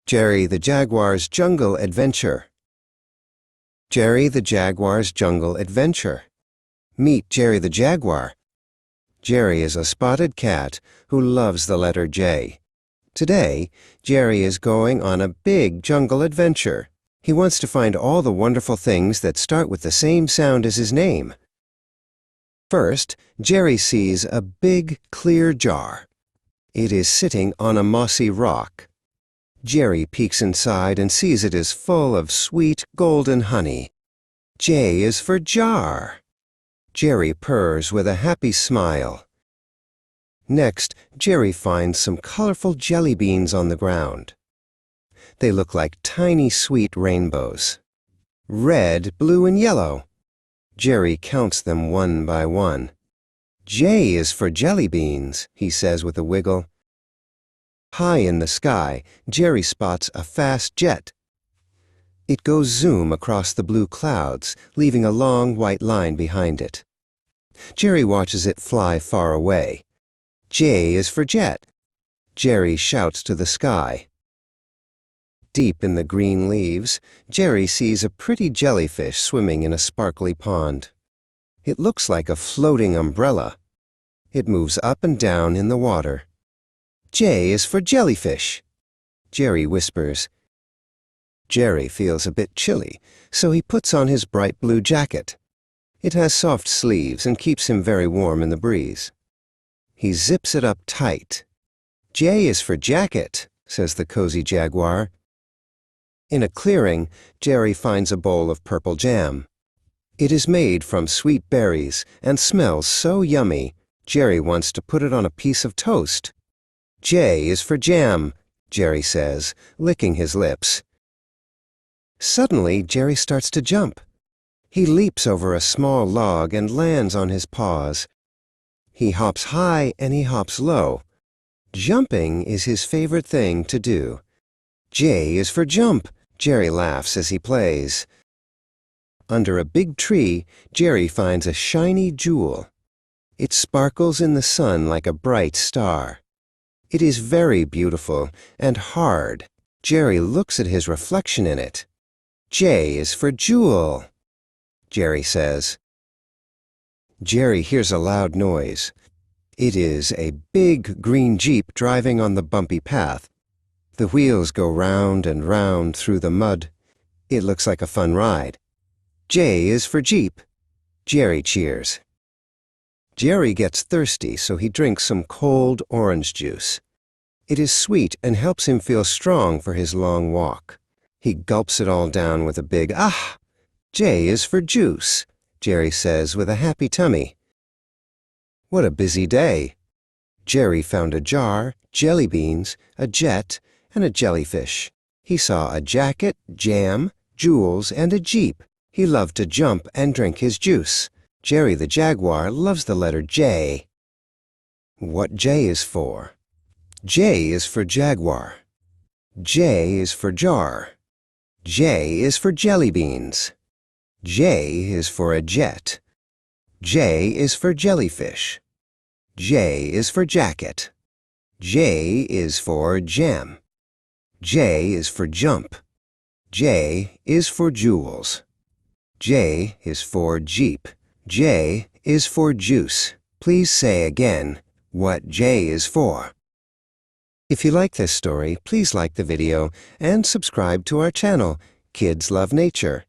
Jerry the Jaguar's Jungle Adventure. Jerry the Jaguar's Jungle Adventure. Meet Jerry the Jaguar. Jerry is a spotted cat who loves the letter J. Today, Jerry is going on a big jungle adventure. He wants to find all the wonderful things that start with the same sound as his name. First, Jerry sees a big, clear jar. It is sitting on a mossy rock. Jerry peeks inside and sees it is full of sweet, golden honey. J is for jar. Jerry purrs with a happy smile. Next, Jerry finds some colorful jelly beans on the ground. They look like tiny, sweet rainbows. Red, blue, and yellow. Jerry counts them one by one. J is for jelly beans, he says with a wiggle. High in the sky, Jerry spots a fast jet. It goes zoom across the blue clouds, leaving a long white line behind it. Jerry watches it fly far away. J is for jet. Jerry shouts to the sky. Deep in the green leaves, Jerry sees a pretty jellyfish swimming in a sparkly pond. It looks like a floating umbrella. It moves up and down in the water. J is for jellyfish, Jerry whispers. Jerry feels a bit chilly, so he puts on his bright blue jacket. It has soft sleeves and keeps him very warm in the breeze. He zips it up tight. J is for jacket, says the cozy jaguar. In a clearing, Jerry finds a bowl of purple jam. It is made from sweet berries and smells so yummy, Jerry wants to put it on a piece of toast. J is for jam, Jerry says, licking his lips. Suddenly, Jerry starts to jump. He leaps over a small log and lands on his paws. He hops high and he hops low. Jumping is his favorite thing to do. J is for jump, Jerry laughs as he plays. Under a big tree, Jerry finds a shiny jewel. It sparkles in the sun like a bright star. It is very beautiful and hard. Jerry looks at his reflection in it. J is for jewel, Jerry says. Jerry hears a loud noise. It is a big green Jeep driving on the bumpy path. The wheels go round and round through the mud. It looks like a fun ride. J is for Jeep, Jerry cheers. Jerry gets thirsty, so he drinks some cold orange juice. It is sweet and helps him feel strong for his long walk. He gulps it all down with a big ah! J is for juice, Jerry says with a happy tummy. What a busy day. Jerry found a jar, jelly beans, a jet, and a jellyfish. He saw a jacket, jam, jewels, and a Jeep. He loved to jump and drink his juice. Jerry the Jaguar loves the letter J. What J is for? J is for jaguar. J is for jar. J is for jelly beans. J is for a jet. J is for jellyfish. J is for jacket. J is for jam. J is for jump. J is for jewels. J is for Jeep. J is for juice. Please say again what J is for. If you like this story, please like the video and subscribe to our channel, Kids Love Nature.